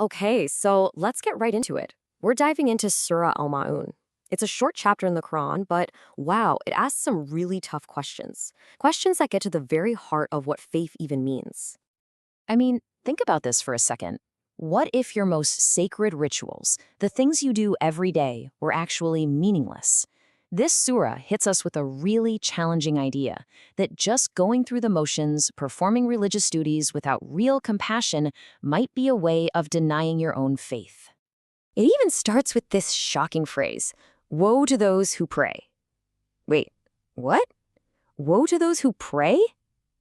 Okay, so let's get right into it. We're diving into Surah Al-Ma'un. It's a short chapter in the Quran, but wow, it asks some really tough questions. Questions that get to the very heart of what faith even means. I mean, think about this for a second. What if your most sacred rituals, the things you do every day, were actually meaningless? This surah hits us with a really challenging idea that just going through the motions, performing religious duties without real compassion, might be a way of denying your own faith. It even starts with this shocking phrase, woe to those who pray. Wait, what? Woe to those who pray?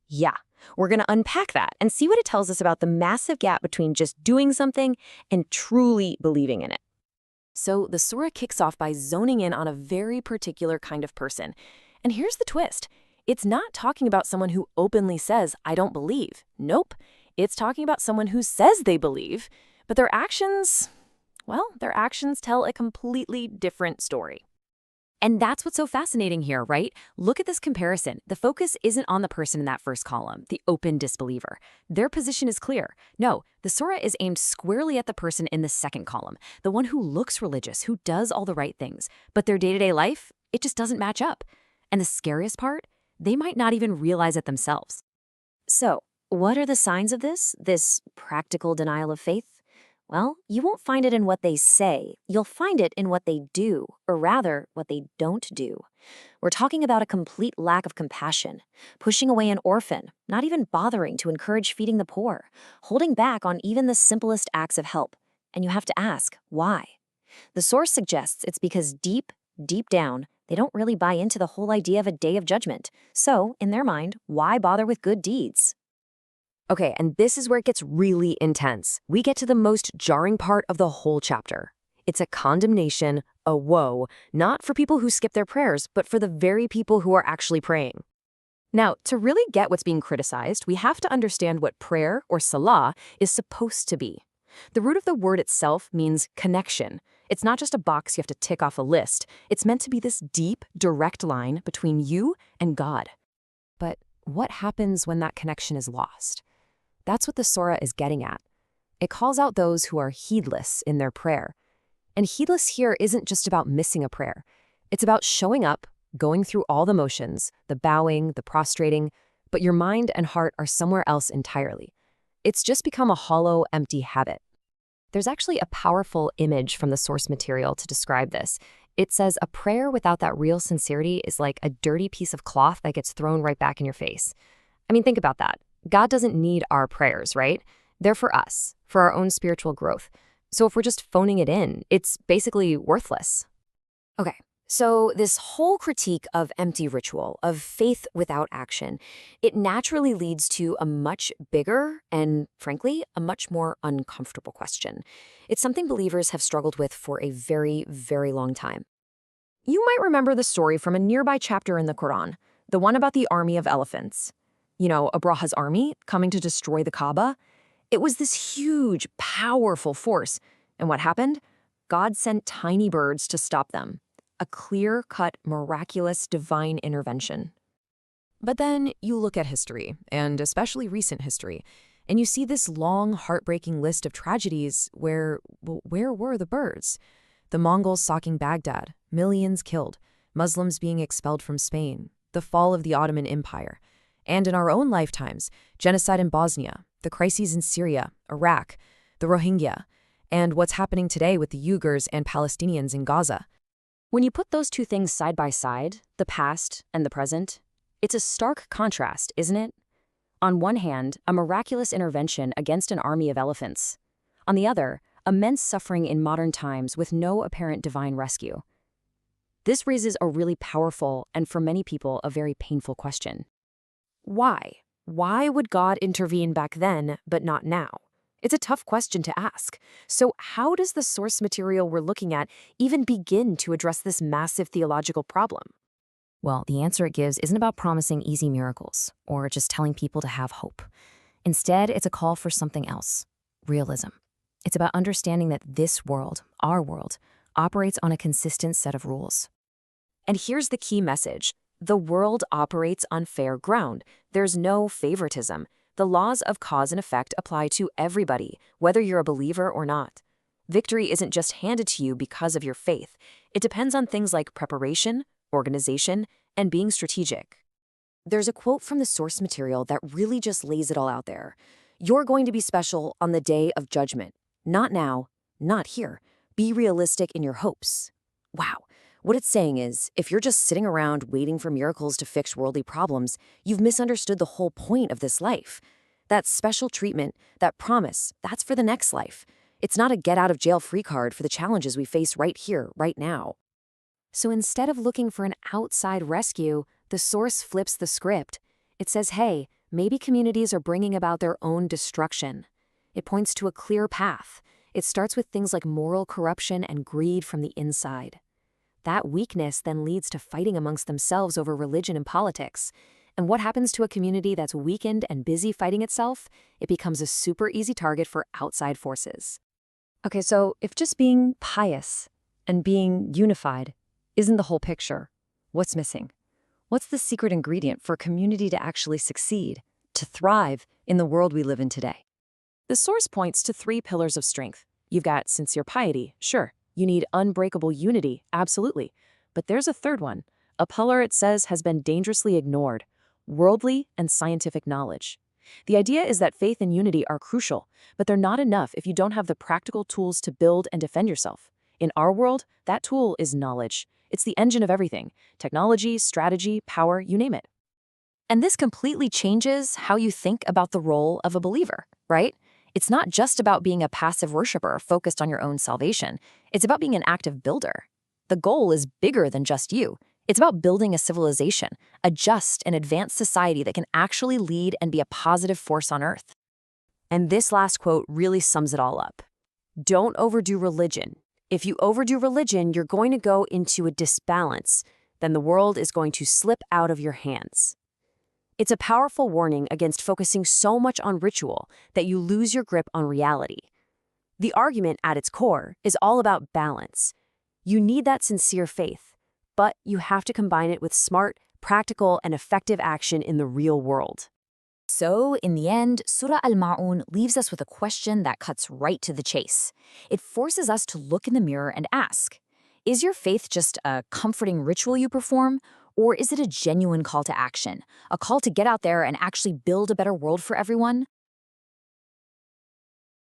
Yeah, we're going to unpack that and see what it tells us about the massive gap between just doing something and truly believing in it. So the surah kicks off by zoning in on a very particular kind of person. And here's the twist. It's not talking about someone who openly says, I don't believe. Nope. It's talking about someone who says they believe, but their actions, well, their actions tell a completely different story. And that's what's so fascinating here, right? Look at this comparison. The focus isn't on the person in that first column, the open disbeliever. Their position is clear. No, the surah is aimed squarely at the person in the second column, the one who looks religious, who does all the right things, but their day-to-day life, it just doesn't match up. And the scariest part, they might not even realize it themselves. So, what are the signs of this practical denial of faith? Well, you won't find it in what they say. You'll find it in what they do, or rather, what they don't do. We're talking about a complete lack of compassion, pushing away an orphan, not even bothering to encourage feeding the poor, holding back on even the simplest acts of help. And you have to ask, why? The source suggests it's because deep down, they don't really buy into the whole idea of a day of judgment. So, in their mind, why bother with good deeds? Okay, and this is where it gets really intense. We get to the most jarring part of the whole chapter. It's a condemnation, a woe, not for people who skip their prayers, but for the very people who are actually praying. Now, to really get what's being criticized, we have to understand what prayer, or salah, is supposed to be. The root of the word itself means connection. It's not just a box you have to tick off a list. It's meant to be this deep, direct line between you and God. But what happens when that connection is lost? That's what the surah is getting at. It calls out those who are heedless in their prayer. And heedless here isn't just about missing a prayer. It's about showing up, going through all the motions, the bowing, the prostrating, but your mind and heart are somewhere else entirely. It's just become a hollow, empty habit. There's actually a powerful image from the source material to describe this. It says a prayer without that real sincerity is like a dirty piece of cloth that gets thrown right back in your face. I mean, think about that. God doesn't need our prayers, right? They're for us, for our own spiritual growth. So if we're just phoning it in, it's basically worthless. Okay, so this whole critique of empty ritual, of faith without action, it naturally leads to a much bigger and, frankly, a much more uncomfortable question. It's something believers have struggled with for a very, very long time. You might remember the story from a nearby chapter in the Quran, the one about the army of elephants. You know, Abraha's army coming to destroy the Kaaba. It was this huge, powerful force. And what happened? God sent tiny birds to stop them. A clear-cut, miraculous, divine intervention. But then you look at history, and especially recent history, and you see this long, heartbreaking list of tragedies where were the birds? The Mongols sacking Baghdad, millions killed, Muslims being expelled from Spain, the fall of the Ottoman Empire. And in our own lifetimes, genocide in Bosnia, the crises in Syria, Iraq, the Rohingya, and what's happening today with the Uyghurs and Palestinians in Gaza. When you put those two things side by side, the past and the present, it's a stark contrast, isn't it? On one hand, a miraculous intervention against an army of elephants. On the other, immense suffering in modern times with no apparent divine rescue. This raises a really powerful and, for many people, a very painful question. Why? Why would God intervene back then, but not now? It's a tough question to ask. So how does the source material we're looking at even begin to address this massive theological problem? Well, the answer it gives isn't about promising easy miracles or just telling people to have hope. Instead, it's a call for something else, realism. It's about understanding that this world, our world, operates on a consistent set of rules. And here's the key message. The world operates on fair ground. There's no favoritism. The laws of cause and effect apply to everybody, whether you're a believer or not. Victory isn't just handed to you because of your faith. It depends on things like preparation, organization, and being strategic. There's a quote from the source material that really just lays it all out there. You're going to be special on the day of judgment. Not now, not here. Be realistic in your hopes. Wow. What it's saying is, if you're just sitting around waiting for miracles to fix worldly problems, you've misunderstood the whole point of this life. That special treatment, that promise, that's for the next life. It's not a get-out-of-jail-free card for the challenges we face right here, right now. So instead of looking for an outside rescue, the source flips the script. It says, hey, maybe communities are bringing about their own destruction. It points to a clear path. It starts with things like moral corruption and greed from the inside. That weakness then leads to fighting amongst themselves over religion and politics. And what happens to a community that's weakened and busy fighting itself? It becomes a super easy target for outside forces. Okay, so if just being pious and being unified isn't the whole picture, what's missing? What's the secret ingredient for a community to actually succeed, to thrive in the world we live in today? The source points to 3 pillars of strength. You've got sincere piety, sure. You need unbreakable unity, absolutely. But there's a third one, a pillar it says has been dangerously ignored: worldly and scientific knowledge. The idea is that faith and unity are crucial, but they're not enough if you don't have the practical tools to build and defend yourself. In our world, that tool is knowledge. It's the engine of everything: technology, strategy, power, you name it. And this completely changes how you think about the role of a believer, right? It's not just about being a passive worshiper focused on your own salvation. It's about being an active builder. The goal is bigger than just you. It's about building a civilization, a just and advanced society that can actually lead and be a positive force on earth. And this last quote really sums it all up. Don't overdo religion. If you overdo religion, you're going to go into a disbalance. Then the world is going to slip out of your hands. It's a powerful warning against focusing so much on ritual that you lose your grip on reality. The argument at its core is all about balance. You need that sincere faith, but you have to combine it with smart, practical, and effective action in the real world. So, in the end, Surah Al-Ma'un leaves us with a question that cuts right to the chase. It forces us to look in the mirror and ask, is your faith just a comforting ritual you perform? Or is it a genuine call to action, a call to get out there and actually build a better world for everyone?